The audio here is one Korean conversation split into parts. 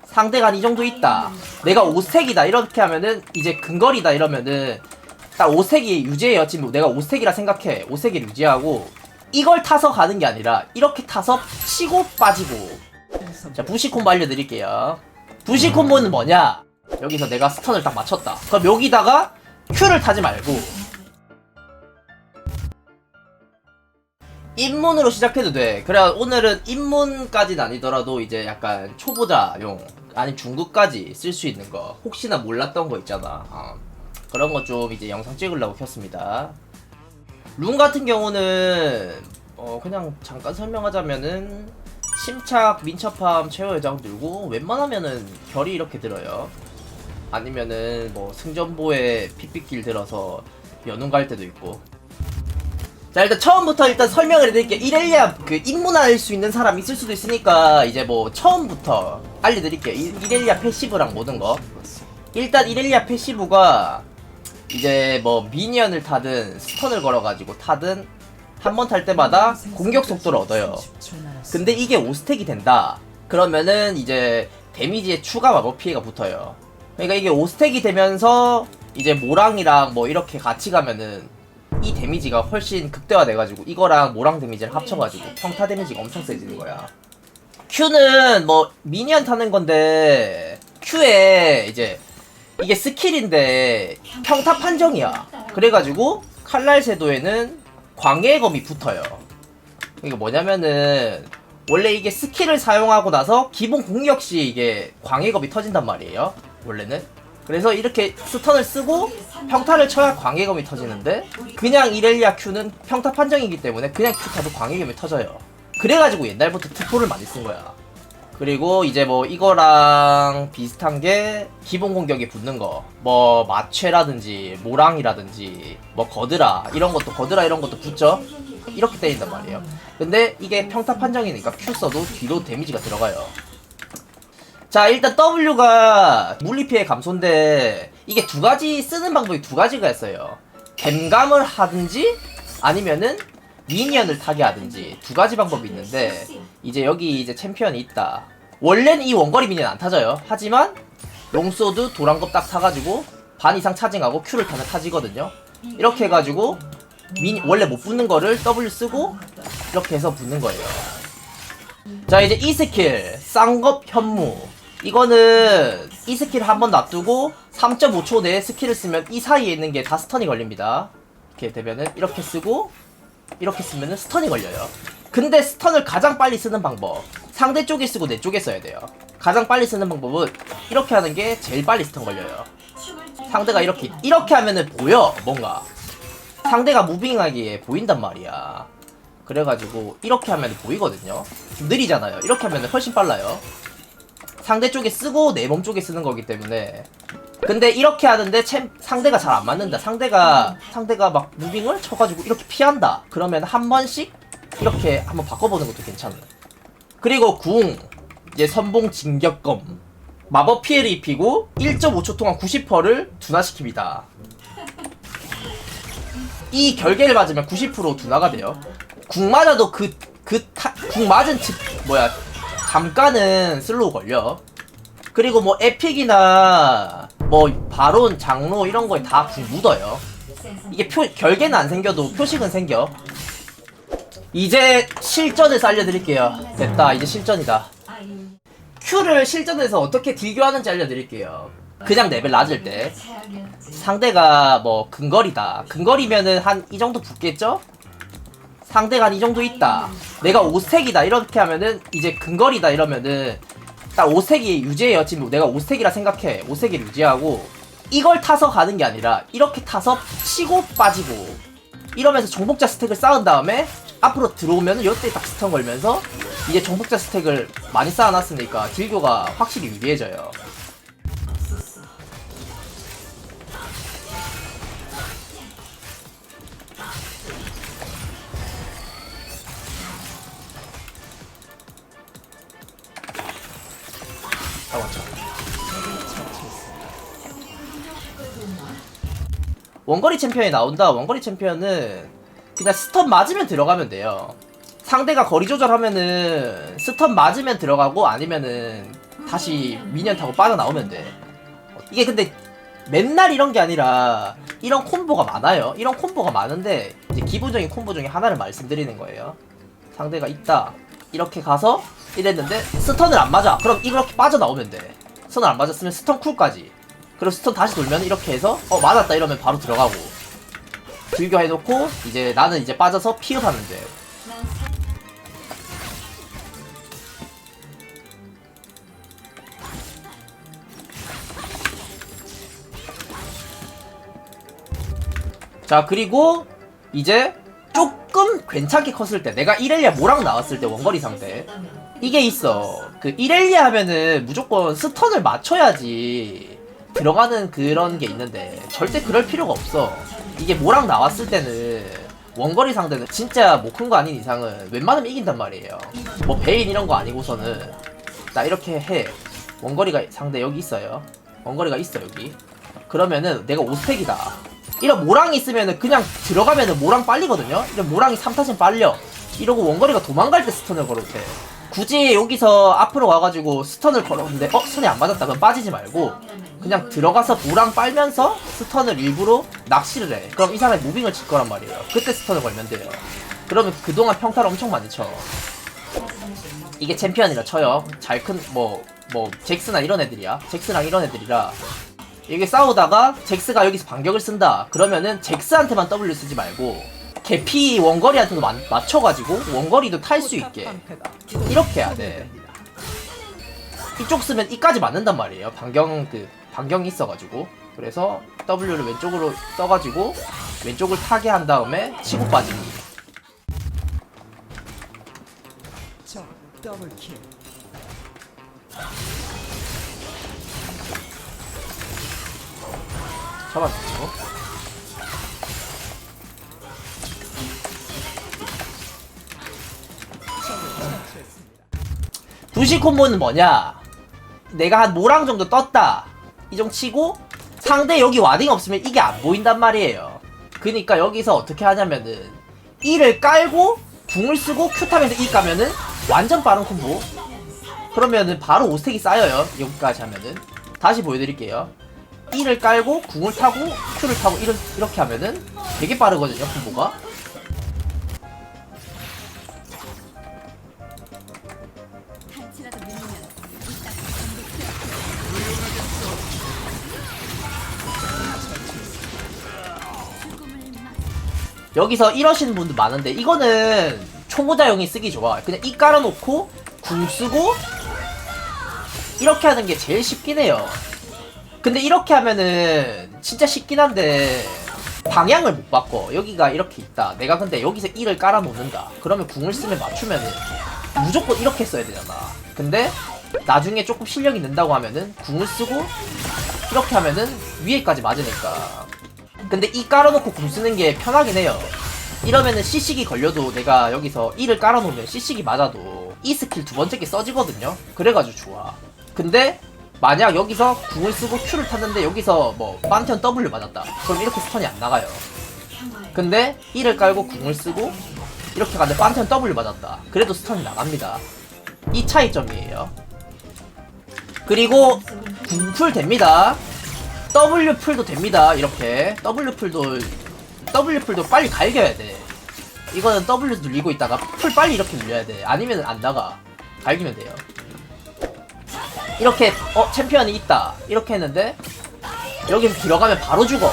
상대가 한 이 정도 있다. 내가 5스택이다. 이렇게 하면은 이제 근거리다 이러면은 딱 5스택이 유지해요. 지금 내가 5스택이라 생각해. 5스택을 유지하고 이걸 타서 가는 게 아니라 이렇게 타서 치고 빠지고. 자, 부시 콤보 알려드릴게요. 부시 콤보는 뭐냐? 여기서 내가 스턴을 딱 맞췄다. 그럼 여기다가 Q를 타지 말고 입문으로 시작해도 돼. 그래 오늘은 입문까지는 아니더라도 이제 약간 초보자용 아니면 중급까지 쓸 수 있는 거 혹시나 몰랐던 거 있잖아. 그런 거 좀 이제 영상 찍으려고 켰습니다. 룬 같은 경우는 그냥 잠깐 설명하자면은 침착, 민첩함, 최후 여장 들고 웬만하면은 결이 이렇게 들어요. 아니면은 뭐 승전보에 핏빛길 들어서 연운 갈 때도 있고. 자, 일단 처음부터 일단 설명을 해드릴게요. 이렐리아 그 입문할 수 있는 사람 있을 수도 있으니까 이제 뭐 처음부터 알려드릴게요. 이렐리아 패시브랑 모든 거. 일단 이렐리아 패시브가 이제 뭐 미니언을 타든 스턴을 걸어가지고 타든 한 번 탈 때마다 공격 속도를 얻어요. 근데 이게 5스택이 된다. 그러면은 이제 데미지에 추가 마법 피해가 붙어요. 그러니까 이게 5스택이 되면서 이제 모랑이랑 뭐 이렇게 같이 가면은 이 데미지가 훨씬 극대화돼가지고 이거랑 모랑 데미지를 합쳐가지고 평타 데미지가 엄청 세지는 거야. Q는 뭐 미니언 타는 건데 Q에 이제 이게 스킬인데 평타 판정이야. 그래가지고 칼날 섀도에는 광해의 검이 붙어요. 이게 뭐냐면은 원래 이게 스킬을 사용하고 나서 기본 공격 시 이게 광해의 검이 터진단 말이에요. 원래는. 그래서 이렇게 스턴을 쓰고 평타를 쳐야 광해의 검이 터지는데 그냥 이렐리아 Q는 평타 판정이기 때문에 그냥 Q 타도 광해의 검이 터져요. 그래가지고 옛날부터 특포를 많이 쓴 거야. 그리고 이제 뭐 이거랑 비슷한 게 기본 공격에 붙는 거 뭐 마취라든지 모랑이라든지 뭐 거드라 이런 것도 붙죠. 이렇게 때린단 말이에요. 근데 이게 평타 판정이니까 Q 써도 뒤로 데미지가 들어가요. 자, 일단 W가 물리피해 감소인데 이게 두 가지 쓰는 방법이 두 가지가 있어요. 댐감을 하든지 아니면은 미니언을 타게 하든지 두 가지 방법이 있는데 이제 여기 이제 챔피언이 있다. 원래는 이 원거리 미니언 안 타져요. 하지만 롱소드 도랑겁 딱 타가지고 반 이상 차징하고 Q를 타면 타지거든요. 이렇게 해가지고 원래 못 붙는 거를 W 쓰고 이렇게 해서 붙는 거예요. 자, 이제 이 스킬 쌍겁 현무 이거는 이 스킬 한 번 놔두고 3.5초 내에 스킬을 쓰면 이 사이에 있는 게 다 스턴이 걸립니다. 이렇게 되면은 이렇게 쓰고 이렇게 쓰면은 스턴이 걸려요. 근데 스턴을 가장 빨리 쓰는 방법 상대 쪽에 쓰고 내 쪽에 써야 돼요. 가장 빨리 쓰는 방법은 이렇게 하는 게 제일 빨리 스턴 걸려요. 상대가 이렇게 하면은 보여. 뭔가 상대가 무빙하기에 보인단 말이야. 그래가지고 이렇게 하면 보이거든요. 좀 느리잖아요. 이렇게 하면 훨씬 빨라요. 상대 쪽에 쓰고 내 몸 쪽에 쓰는 거기 때문에. 근데 이렇게 하는데 상대가 잘 안 맞는다. 상대가 막 무빙을 쳐가지고 이렇게 피한다. 그러면 한 번씩 이렇게 한번 바꿔보는 것도 괜찮아요. 그리고 궁 이제 선봉 진격검 마법 피해를 입히고 1.5초 동안 90%를 둔화시킵니다. 이 결계를 맞으면 90% 둔화가 돼요. 궁 맞아도 궁 맞은 잠깐은 슬로우 걸려. 그리고 뭐 에픽이나 뭐 바론, 장로 이런 거에 다 궁 묻어요. 이게 결계는 안 생겨도 표식은 생겨. 이제 실전에서 알려드릴게요. 됐다, 이제 실전이다. Q를 실전에서 어떻게 딜교하는지 알려드릴게요. 그냥 레벨 낮을 때 상대가 뭐 근거리다. 근거리면은 한 이 정도 붙겠죠? 상대가 한 이 정도 있다. 내가 5스택이다. 이렇게 하면은 이제 근거리다 이러면은 딱 5스택이 유지해요. 지금 내가 5스택이라 생각해. 5스택을 유지하고 이걸 타서 가는 게 아니라 이렇게 타서 치고 빠지고 이러면서 정복자 스택을 쌓은 다음에 앞으로 들어오면은 이때 딱 스턴 걸면서 이제 정복자 스택을 많이 쌓아놨으니까 딜교가 확실히 유리해져요. 아, 맞죠. 원거리 챔피언이 나온다. 원거리 챔피언은 그냥 스턴 맞으면 들어가면 돼요. 상대가 거리 조절하면은 스턴 맞으면 들어가고 아니면은 다시 미니언 타고 빠져나오면 돼. 이게 근데 맨날 이런 게 아니라 이런 콤보가 많아요. 이런 콤보가 많은데 이제 기본적인 콤보 중에 하나를 말씀드리는 거예요. 상대가 있다. 이렇게 가서 이랬는데 스턴을 안 맞아. 그럼 이렇게 빠져나오면 돼. 스턴을 안 맞았으면 스턴 쿨까지. 그리고 스턴 다시 돌면 이렇게 해서 맞았다 이러면 바로 들어가고 불교해놓고 이제 나는 이제 빠져서 피흡하면 돼. 자, 그리고 이제 조금 괜찮게 컸을 때 내가 이렐리아 모랑 나왔을 때 원거리 상대 이게 있어. 그 이렐리아 하면은 무조건 스턴을 맞춰야지 들어가는 그런 게 있는데 절대 그럴 필요가 없어. 이게 모랑 나왔을 때는 원거리 상대는 진짜 뭐 큰 거 아닌 이상은 웬만하면 이긴단 말이에요. 뭐 베인 이런 거 아니고서는 나 이렇게 해. 원거리가 상대 여기 있어요. 원거리가 있어 여기. 그러면은 내가 5스택이다. 이런 모랑이 있으면은 그냥 들어가면은 모랑 빨리거든요. 이런 모랑이 3타씩 빨려. 이러고 원거리가 도망갈 때 스턴을 걸어도 돼. 굳이 여기서 앞으로 와가지고 스턴을 걸었는데 스턴이 안 맞았다 그럼 빠지지 말고 그냥 들어가서 모랑 빨면서 스턴을 일부러 낚시를 해. 그럼 이 사람이 무빙을 칠 거란 말이에요. 그때 스턴을 걸면 돼요. 그러면 그동안 평타를 엄청 많이 쳐. 이게 챔피언이라 쳐요. 잘 큰 잭스나 이런 애들이야. 잭스랑 이런 애들이라 이게 싸우다가 잭스가 여기서 반격을 쓴다. 그러면은 잭스한테만 W 쓰지 말고 개피 원거리한테도 맞춰가지고 원거리도 탈 수 있게 이렇게 해야 돼. 이쪽 쓰면 이까지 맞는단 말이에요. 반경이 있어가지고. 그래서 W를 왼쪽으로 써가지고 왼쪽을 타게 한 다음에 치고 빠지기. 잡아주고. 부시 콤보는 뭐냐? 내가 한 모랑 정도 떴다. 이 정도 치고 상대 여기 와딩 없으면 이게 안 보인단 말이에요. 그니까 여기서 어떻게 하냐면은 E를 깔고 궁을 쓰고 Q 타면서 E 까면은 완전 빠른 콤보. 그러면은 바로 5스택이 쌓여요. 여기까지 하면은. 다시 보여드릴게요. E를 깔고 궁을 타고 Q를 타고 이렇게 하면은 되게 빠르거든요 콤보가. 여기서 이러시는 분들 많은데 이거는 초보자용이 쓰기 좋아. 그냥 E 깔아놓고 궁 쓰고 이렇게 하는 게 제일 쉽긴 해요. 근데 이렇게 하면은 진짜 쉽긴 한데 방향을 못 바꿔. 여기가 이렇게 있다. 내가 근데 여기서 E를 깔아놓는다. 그러면 궁을 쓰면 맞추면은 무조건 이렇게 써야 되잖아. 근데 나중에 조금 실력이 는다고 하면은 궁을 쓰고 이렇게 하면은 위에까지 맞으니까. 근데 E 깔아놓고 궁 쓰는 게 편하긴 해요. 이러면은 CC기 걸려도 내가 여기서 E를 깔아놓으면 CC기 맞아도 E 스킬 두 번째 게 써지거든요. 그래가지고 좋아. 근데 만약 여기서 궁을 쓰고 Q를 탔는데 여기서 뭐 판테온 W 맞았다. 그럼 이렇게 스턴이 안 나가요. 근데 E를 깔고 궁을 쓰고 이렇게 가는데 판테온 W 맞았다. 그래도 스턴이 나갑니다. 이 차이점이에요. 그리고 궁풀 됩니다. W 풀도 됩니다. 이렇게 W 풀도 빨리 갈겨야 돼. 이거는 W 눌리고 있다가 풀 빨리 이렇게 눌려야 돼. 아니면 안 나가. 갈기면 돼요. 이렇게 챔피언이 있다 이렇게 했는데 여기서 들어가면 바로 죽어.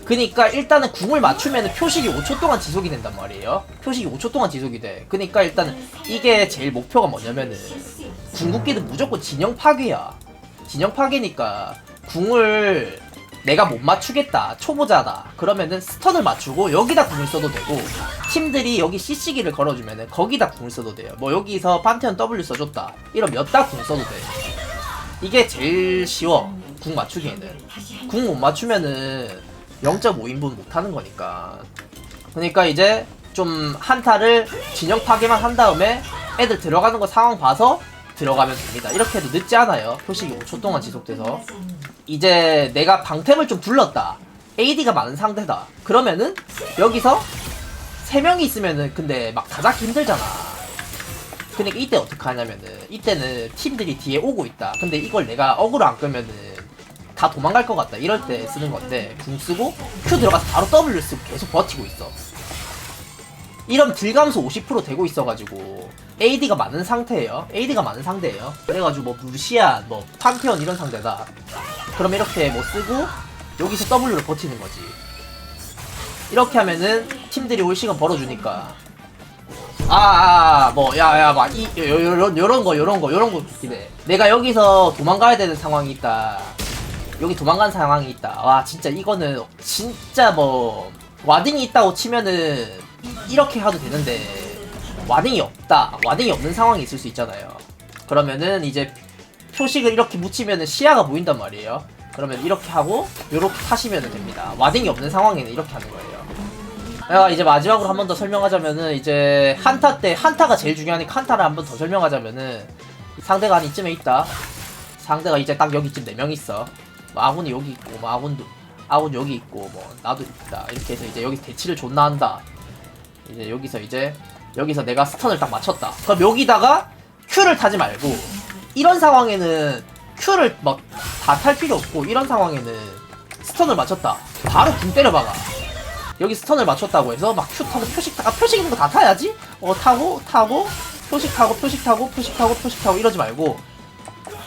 그니까 일단은 궁을 맞추면 표식이 5초 동안 지속이 된단 말이에요. 표식이 5초 동안 지속이 돼. 그니까 일단은 이게 제일 목표가 뭐냐면은 궁극기는 무조건 진영 파괴야. 진영 파괴니까 궁을 내가 못 맞추겠다, 초보자다 그러면은 스턴을 맞추고 여기다 궁을 써도 되고, 팀들이 여기 CC기를 걸어주면은 거기다 궁을 써도 돼요. 뭐 여기서 판테온 W 써줬다 이러면 몇 다 궁 써도 돼. 이게 제일 쉬워. 궁 맞추기에는. 궁 못 맞추면은 0.5인분 못하는 거니까. 그러니까 이제 좀 한타를 진영 파괴만 한 다음에 애들 들어가는 거 상황 봐서 들어가면 됩니다. 이렇게 해도 늦지 않아요. 표식이 5초 동안 지속돼서. 이제 내가 방템을 좀 둘렀다, AD가 많은 상대다, 그러면은 여기서 3명이 있으면은 근데 막 다 잡기 힘들잖아. 그러니까 이때 어떻게 하냐면은 이때는 팀들이 뒤에 오고 있다. 근데 이걸 내가 어그로 안 끄면은 다 도망갈 것 같다. 이럴 때 쓰는 건데 궁 쓰고 Q 들어가서 바로 W 쓰고 계속 버티고 있어. 이러면 딜감소 50% 되고 있어가지고 AD가 많은 상태예요. AD가 많은 상대예요. 그래가지고 뭐 루시안, 뭐 판테온 이런 상대다. 그럼 이렇게 뭐 쓰고 여기서 W를 버티는 거지. 이렇게 하면은 팀들이 올 시간 벌어주니까. 뭐 야야 막 요런 거 기대. 내가 여기서 도망가야 되는 상황이 있다. 여기 도망간 상황이 있다. 와 진짜 이거는 진짜 뭐 와딩이 있다고 치면은 이렇게 해도 되는데 와딩이 없다. 와딩이 없는 상황이 있을 수 있잖아요. 그러면은 이제 표식을 이렇게 묻히면은 시야가 보인단 말이에요. 그러면 이렇게 하고 요렇게 타시면 됩니다. 와딩이 없는 상황에는 이렇게 하는 거예요. 내가 이제 마지막으로 한 번 더 설명하자면은 이제 한타 때 한타가 제일 중요하니까 한타를 한 번 더 설명하자면은 상대가 한 이쯤에 있다. 상대가 이제 딱 여기쯤 4명 있어. 뭐 아군이 여기 있고 뭐 아군 여기 있고 뭐 나도 있다. 이렇게 해서 이제 여기서 대치를 존나 한다. 이제 여기서 내가 스턴을 딱 맞췄다. 그럼 여기다가 Q를 타지 말고 이런 상황에는 Q를 막 다 탈 필요 없고 이런 상황에는 스턴을 맞췄다. 바로 궁 때려박아. 여기 스턴을 맞췄다고 해서 막 Q 타고 표식 있는 거 다 타야지? 타고 표식 타고 이러지 말고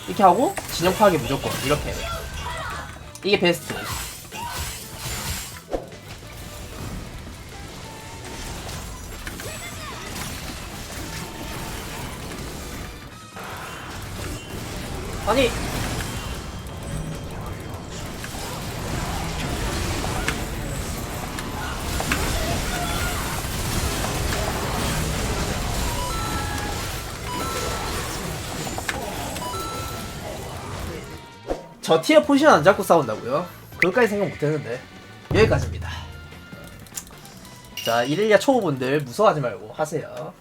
이렇게 하고 진영 파악에 무조건 이렇게 해. 이게 베스트. 아니 저 티어 포지션 안 잡고 싸운다고요? 그것까지 생각 못했는데 여기까지입니다. 자 이렐리아 초보분들 무서워하지 말고 하세요.